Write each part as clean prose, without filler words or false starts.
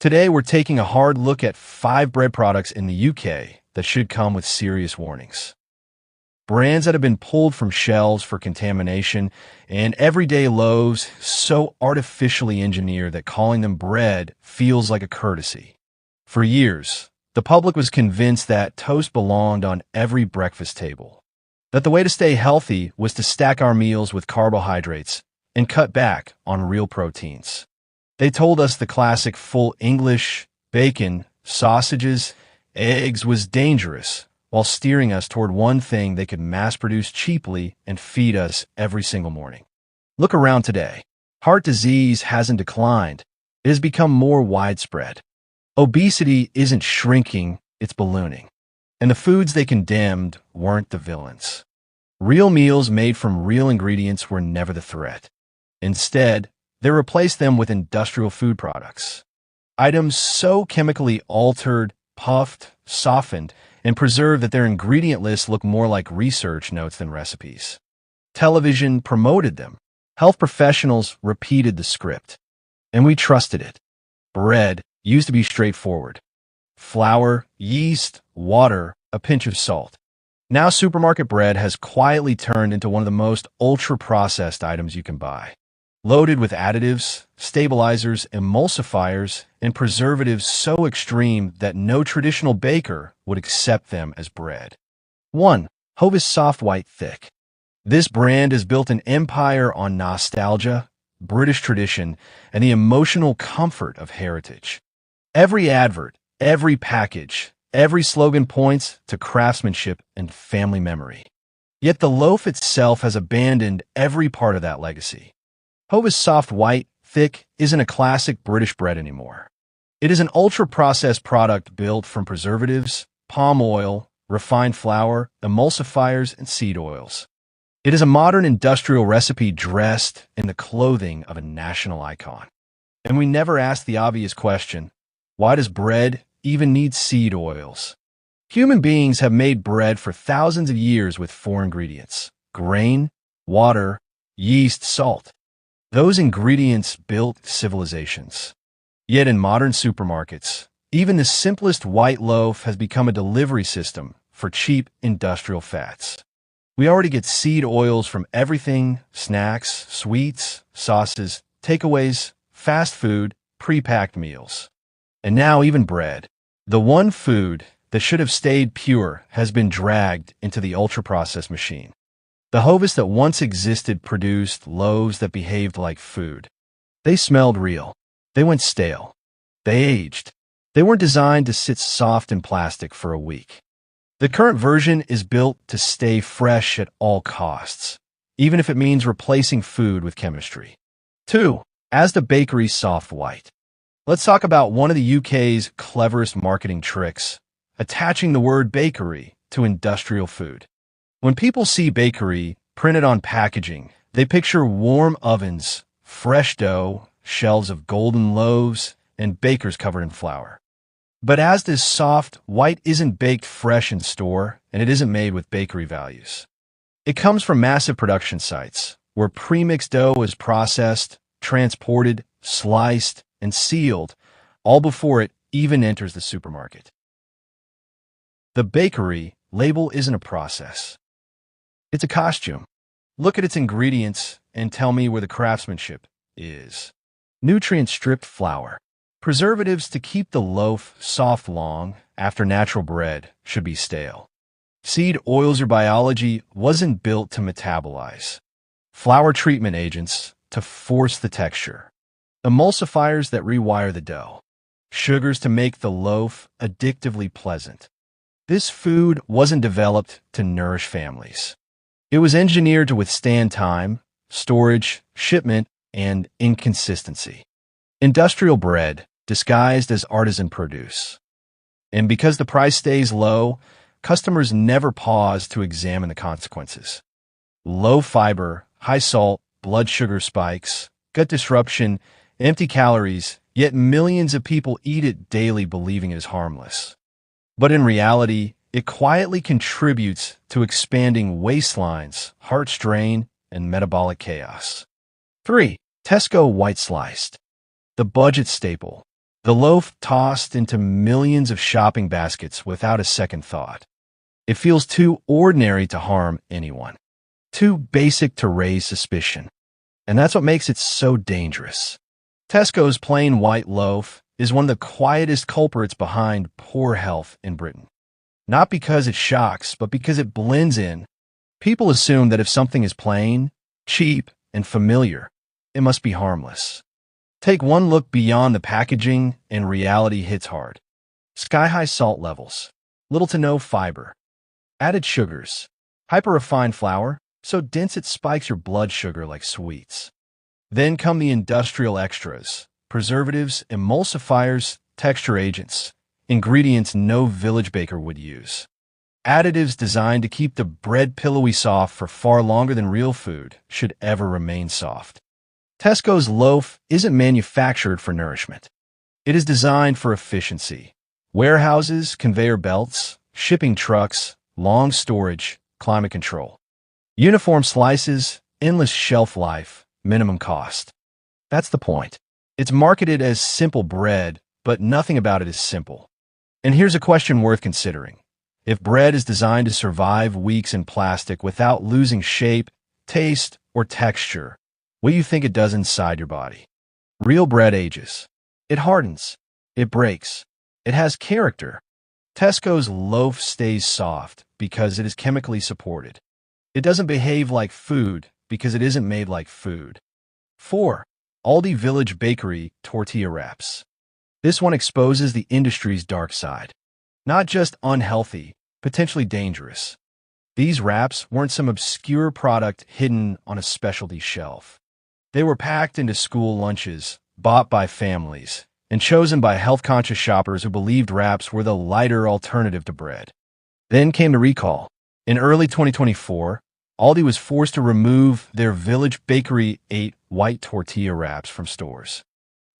Today, we're taking a hard look at 5 bread products in the UK that should come with serious warnings. Brands that have been pulled from shelves for contamination, and everyday loaves so artificially engineered that calling them bread feels like a courtesy. For years, the public was convinced that toast belonged on every breakfast table, that the way to stay healthy was to stack our meals with carbohydrates and cut back on real proteins. They told us the classic full English, bacon, sausages, eggs was dangerous, while steering us toward one thing they could mass-produce cheaply and feed us every single morning. Look around today. Heart disease hasn't declined. It has become more widespread. Obesity isn't shrinking, it's ballooning. And the foods they condemned weren't the villains. Real meals made from real ingredients were never the threat. Instead, they replaced them with industrial food products. Items so chemically altered, puffed, softened, and preserved that their ingredient lists look more like research notes than recipes. Television promoted them. Health professionals repeated the script. And we trusted it. Bread used to be straightforward. Flour, yeast, water, a pinch of salt. Now supermarket bread has quietly turned into one of the most ultra-processed items you can buy. Loaded with additives, stabilizers, emulsifiers, and preservatives so extreme that no traditional baker would accept them as bread. 1. Hovis Soft White Thick. This brand has built an empire on nostalgia, British tradition, and the emotional comfort of heritage. Every advert, every package, every slogan points to craftsmanship and family memory. Yet the loaf itself has abandoned every part of that legacy. Hovis Soft White Thick isn't a classic British bread anymore. It is an ultra-processed product built from preservatives, palm oil, refined flour, emulsifiers, and seed oils. It is a modern industrial recipe dressed in the clothing of a national icon. And we never ask the obvious question, why does bread even need seed oils? Human beings have made bread for thousands of years with 4 ingredients: grain, water, yeast, salt. Those ingredients built civilizations. Yet in modern supermarkets, even the simplest white loaf has become a delivery system for cheap industrial fats. We already get seed oils from everything: snacks, sweets, sauces, takeaways, fast food, pre-packed meals. And now even bread. The one food that should have stayed pure has been dragged into the ultra-processed machine. The Hovis that once existed produced loaves that behaved like food. They smelled real. They went stale. They aged. They weren't designed to sit soft in plastic for a week. The current version is built to stay fresh at all costs, even if it means replacing food with chemistry. 2. Asda Bakery Soft White. Let's talk about one of the UK's cleverest marketing tricks, attaching the word bakery to industrial food. When people see bakery printed on packaging, they picture warm ovens, fresh dough, shelves of golden loaves, and bakers covered in flour. But Asda's soft white isn't baked fresh in store, and it isn't made with bakery values. It comes from massive production sites, where pre-mixed dough is processed, transported, sliced, and sealed, all before it even enters the supermarket. The bakery label isn't a process. It's a costume. Look at its ingredients and tell me where the craftsmanship is. Nutrient-stripped flour. Preservatives to keep the loaf soft long after natural bread should be stale. Seed oils or biology wasn't built to metabolize. Flour treatment agents to force the texture. Emulsifiers that rewire the dough. Sugars to make the loaf addictively pleasant. This food wasn't developed to nourish families. It was engineered to withstand time, storage, shipment, and inconsistency. Industrial bread disguised as artisan produce. And because the price stays low, customers never pause to examine the consequences. Low fiber, high salt, blood sugar spikes, gut disruption, empty calories, yet millions of people eat it daily believing it is harmless. But in reality, it quietly contributes to expanding waistlines, heart strain, and metabolic chaos. 3. Tesco White Sliced. The budget staple. The loaf tossed into millions of shopping baskets without a second thought. It feels too ordinary to harm anyone, too basic to raise suspicion. And that's what makes it so dangerous. Tesco's plain white loaf is one of the quietest culprits behind poor health in Britain. Not because it shocks, but because it blends in. People assume that if something is plain, cheap, and familiar, it must be harmless. Take one look beyond the packaging and reality hits hard. Sky-high salt levels, little to no fiber, added sugars, hyper-refined flour, so dense it spikes your blood sugar like sweets. Then come the industrial extras, preservatives, emulsifiers, texture agents, ingredients no village baker would use. Additives designed to keep the bread pillowy soft for far longer than real food should ever remain soft. Tesco's loaf isn't manufactured for nourishment. It is designed for efficiency. Warehouses, conveyor belts, shipping trucks, long storage, climate control. Uniform slices, endless shelf life, minimum cost. That's the point. It's marketed as simple bread, but nothing about it is simple. And here's a question worth considering. If bread is designed to survive weeks in plastic without losing shape, taste, or texture, what do you think it does inside your body? Real bread ages. It hardens. It breaks. It has character. Tesco's loaf stays soft because it is chemically supported. It doesn't behave like food because it isn't made like food. 4. Aldi Village Bakery Tortilla Wraps. This one exposes the industry's dark side. Not just unhealthy, potentially dangerous. These wraps weren't some obscure product hidden on a specialty shelf. They were packed into school lunches, bought by families, and chosen by health-conscious shoppers who believed wraps were the lighter alternative to bread. Then came the recall. In early 2024, Aldi was forced to remove their Village Bakery 8 white tortilla wraps from stores.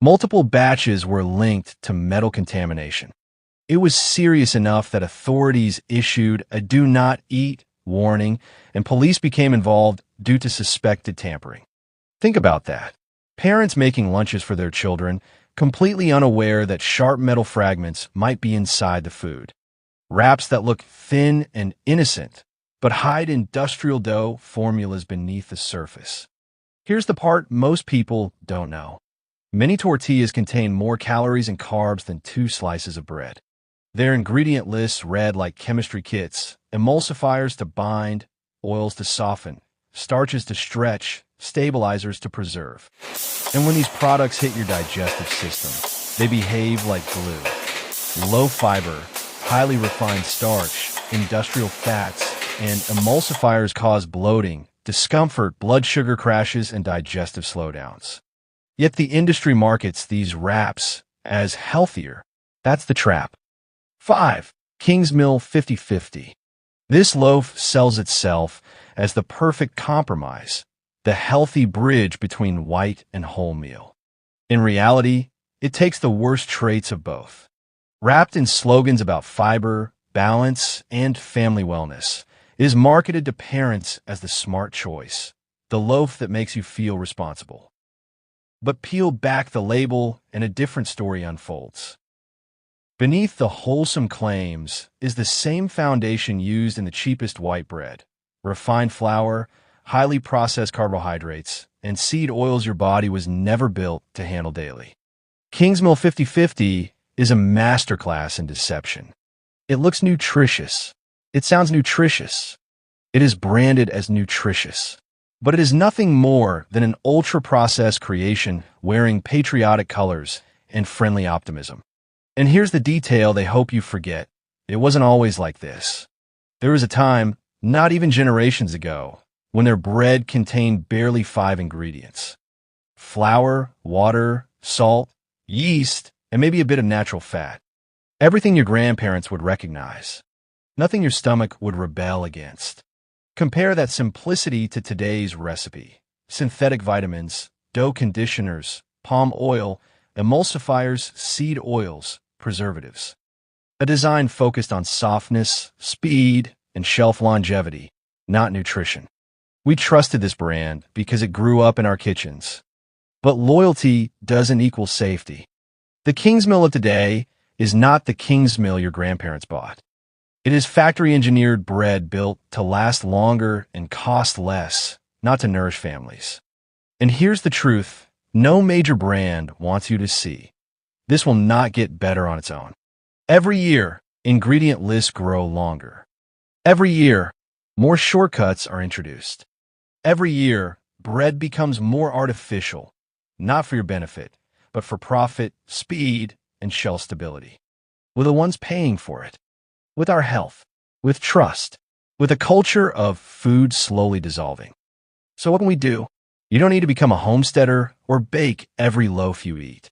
Multiple batches were linked to metal contamination. It was serious enough that authorities issued a do not eat warning, and police became involved due to suspected tampering. Think about that. Parents making lunches for their children, completely unaware that sharp metal fragments might be inside the food. Wraps that look thin and innocent, but hide industrial dough formulas beneath the surface. Here's the part most people don't know. Many tortillas contain more calories and carbs than 2 slices of bread. Their ingredient lists read like chemistry kits: emulsifiers to bind, oils to soften, starches to stretch, stabilizers to preserve. And when these products hit your digestive system, they behave like glue. Low fiber, highly refined starch, industrial fats, and emulsifiers cause bloating, discomfort, blood sugar crashes, and digestive slowdowns. Yet the industry markets these wraps as healthier. That's the trap. 5. Kingsmill 50/50. This loaf sells itself as the perfect compromise, the healthy bridge between white and wholemeal. In reality, it takes the worst traits of both. Wrapped in slogans about fiber, balance, and family wellness, it is marketed to parents as the smart choice, the loaf that makes you feel responsible. But peel back the label and a different story unfolds. Beneath the wholesome claims is the same foundation used in the cheapest white bread: refined flour, highly processed carbohydrates, and seed oils your body was never built to handle daily. Kingsmill 50/50 is a masterclass in deception. It looks nutritious. It sounds nutritious. It is branded as nutritious. But it is nothing more than an ultra-processed creation wearing patriotic colors and friendly optimism. And here's the detail they hope you forget. It wasn't always like this. There was a time, not even generations ago, when their bread contained barely 5 ingredients: flour, water, salt, yeast, and maybe a bit of natural fat. Everything your grandparents would recognize. Nothing your stomach would rebel against. Compare that simplicity to today's recipe: synthetic vitamins, dough conditioners, palm oil, emulsifiers, seed oils, preservatives. A design focused on softness, speed, and shelf longevity, not nutrition. We trusted this brand because it grew up in our kitchens. But loyalty doesn't equal safety. The Kingsmill of today is not the Kingsmill your grandparents bought. It is factory-engineered bread built to last longer and cost less, not to nourish families. And here's the truth no major brand wants you to see. This will not get better on its own. Every year, ingredient lists grow longer. Every year, more shortcuts are introduced. Every year, bread becomes more artificial, not for your benefit, but for profit, speed, and shelf stability. With the ones paying for it, with our health, with trust, with a culture of food slowly dissolving. So what can we do? You don't need to become a homesteader or bake every loaf you eat.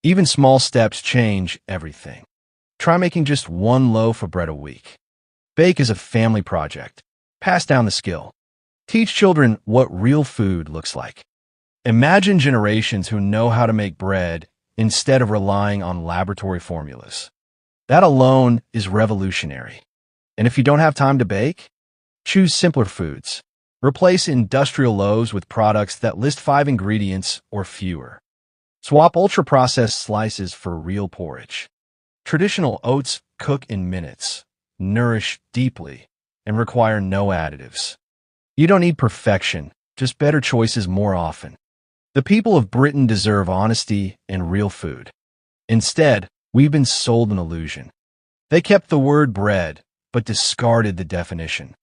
Even small steps change everything. Try making just one loaf of bread a week. Bake as a family project. Pass down the skill. Teach children what real food looks like. Imagine generations who know how to make bread instead of relying on laboratory formulas. That alone is revolutionary. And if you don't have time to bake, choose simpler foods. Replace industrial loaves with products that list 5 ingredients or fewer. Swap ultra-processed slices for real porridge. Traditional oats cook in minutes, nourish deeply, and require no additives. You don't need perfection, just better choices more often. The people of Britain deserve honesty and real food. Instead, we've been sold an illusion. They kept the word bread, but discarded the definition.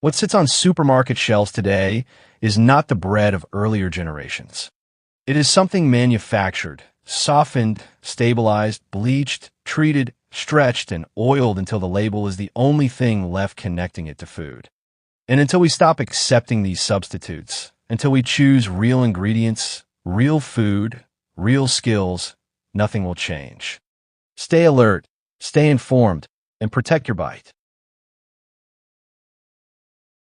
What sits on supermarket shelves today is not the bread of earlier generations. It is something manufactured, softened, stabilized, bleached, treated, stretched, and oiled until the label is the only thing left connecting it to food. And until we stop accepting these substitutes, until we choose real ingredients, real food, real skills, nothing will change. Stay alert, stay informed, and protect your bite.